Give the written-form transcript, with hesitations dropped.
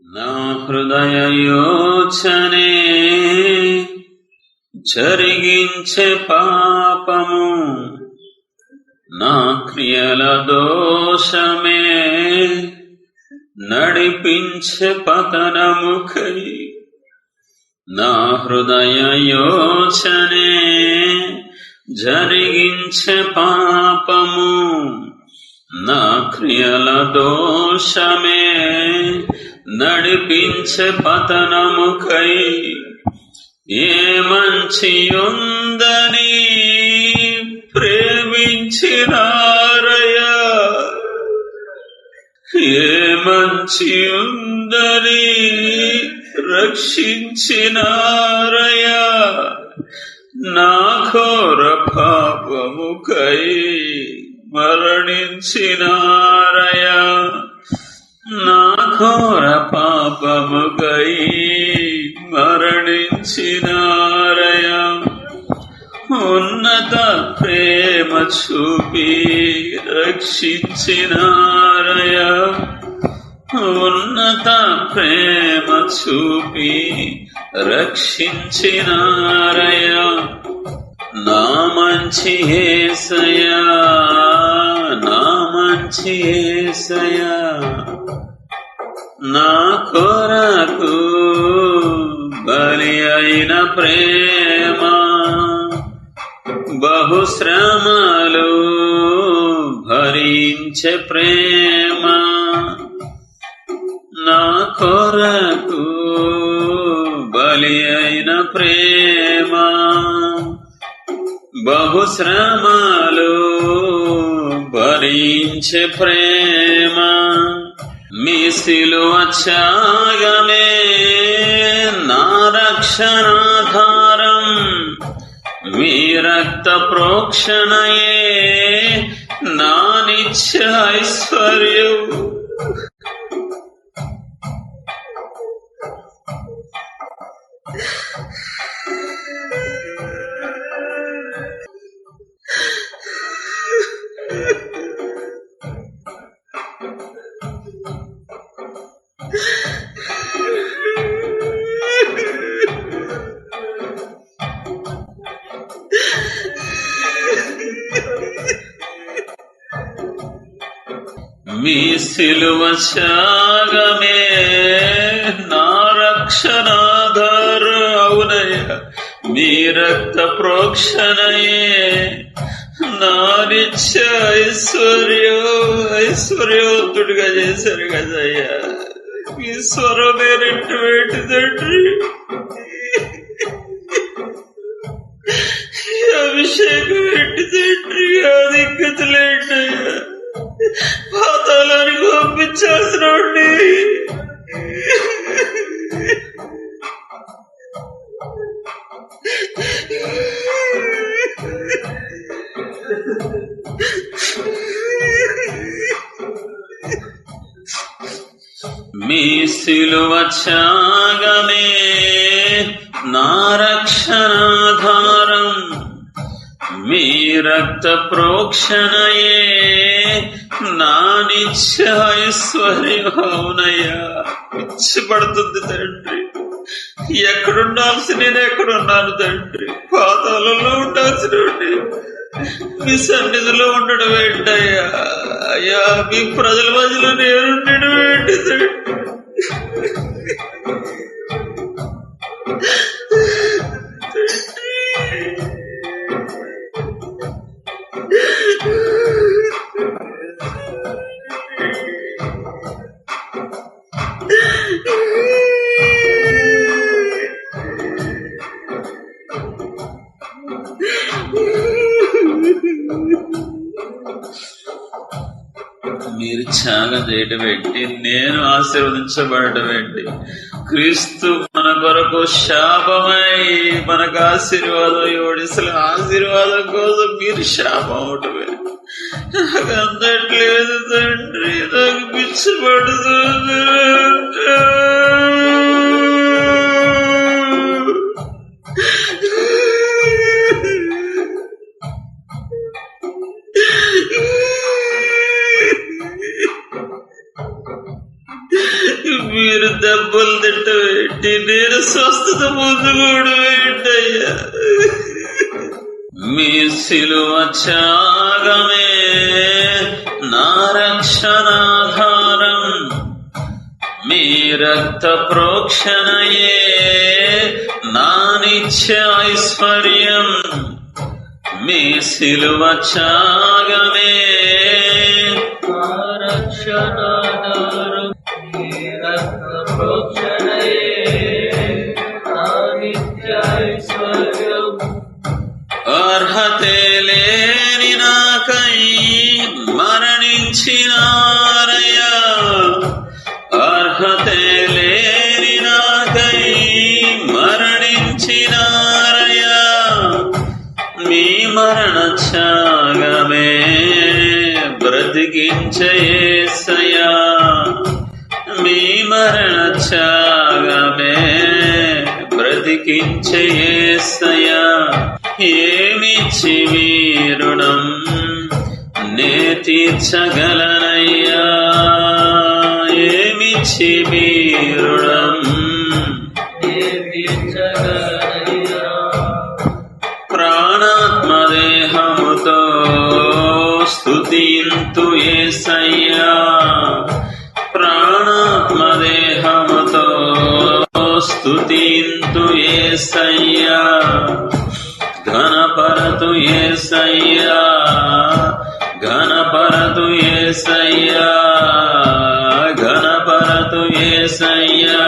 నా హృదయ యోచనే జరిగించే పాపము, నా క్రియల దోషమే నడిపించే పతనముకై. నా హృదయ యోచనే జరిగించే పాపము, నా క్రియల దోషమే నడిపించే పతనముకై. ఏ మంచియుందని ప్రేమించినారయ్యా, ఏ మంచియుందని రక్షించినారయ్యా, నా ఘోర పాపముకై మరణించినారయ్యా, నా ఘోర పాపముకై మరణించినారయ్యా. ఉన్నత ప్రేమ చూపి రక్షించినారయ్యా, ఉన్నత ప్రేమ చూపి రక్షించినారయ్యా. నా మంచి యేసయ్యా, నా మంచి యేసయ్యా, నా కొరకు బలి అయిన ప్రేమ, బహుశ్రమలు భరించే ప్రేమ, నా కొరకు బలి అయిన ప్రేమ, బహుశ్రమలు భరించే ప్రేమ. మీ సిలువ త్యాగమే నా రక్షణాధారం, మీ రక్త ప్రోక్షణయే నా నిత్య ఐశ్వర్యం. మీ సిలువ త్యాగమే నా రక్షణాధారం, అవునయ్యా. మీ రక్త ప్రోక్షణయే నా నిత్య ఐశ్వర్యవంతుడిగా చేశారు కదయ్యా. మీ స్వరమే రెంటి తండ్రి, అభిషేకం ఏంటి తండ్రి, ఆధిక్యతలేంటయ్యా. పాతాళానికి పంపించాల్సిన మీ సిలువ త్యాగమే నా రక్షణాధారం, మీ రక్త ప్రోక్షణయే నా నిత్య ఐశ్వర్యం. అవునయ్యా, పిచ్చిపడుతుంది తండ్రి. ఎక్కడుండాల్సి నేను ఎక్కడున్నాను తండ్రి, పాతాళంలో ఉండాల్సిన మీ సన్నిధిలో ఉండడం ఏంటయ్యా. అయ్యా, మీ ప్రజల మధ్యలో నేను ఉండడం ఏంటి తండ్రి. మీరు త్యాగం చేయడం ఏంటి, నేను ఆశీర్వదించబడటం ఏంటి? క్రీస్తు మన కొరకు శాపమై మనకు ఆశీర్వాదం ఇవ్వడిసలు ఆశీర్వాదం కోసం మీరు శాపం అవటమే. నాకు అందట్లేదు తండ్రి, నాకు పిచ్చిపడుతుంది. మీరు దెబ్బ దెబ్బలు తిట్టబెట్టి నేను స్వస్థత పొందుకోవడం ఏంటయ్యా? మీ సిలువ త్యాగమే నా రక్షణాధారం, మీ రక్త ప్రోక్షణయే నా నిత్య ఐశ్వర్యం. మీ సిలువ త్యాగమే నా రక్షణాధారం, మీ రక్త ప్రోక్షణయే నా నిత్య ఐశ్వర్యం. అర్హతే లేని నాకై మరణించినారయ్యా, అర్హతే లేని నాకై మరణించినారయ్యా. మీ మరణ త్యాగమే బ్రతికించే యేసయ్యా, మీ మరణ త్యాగమే బ్రతికించే యేసయ్యా. ఏమిచ్చి మీ రుణం నే తీర్చగలనయ్యా, ఏమిచ్చి మీ రుణం నే తీర్చగలనయ్యా. ప్రాణాత్మదేహముతో స్తుతింతు యేసయ్యా, ప్రాణాత్మదేహముతో స్తుతింతు యేసయ్యా. ఘనపరతు యేసయ్యా, ఘనపరతు యేసయ్యా, ఘనపరతు యేసయ్యా.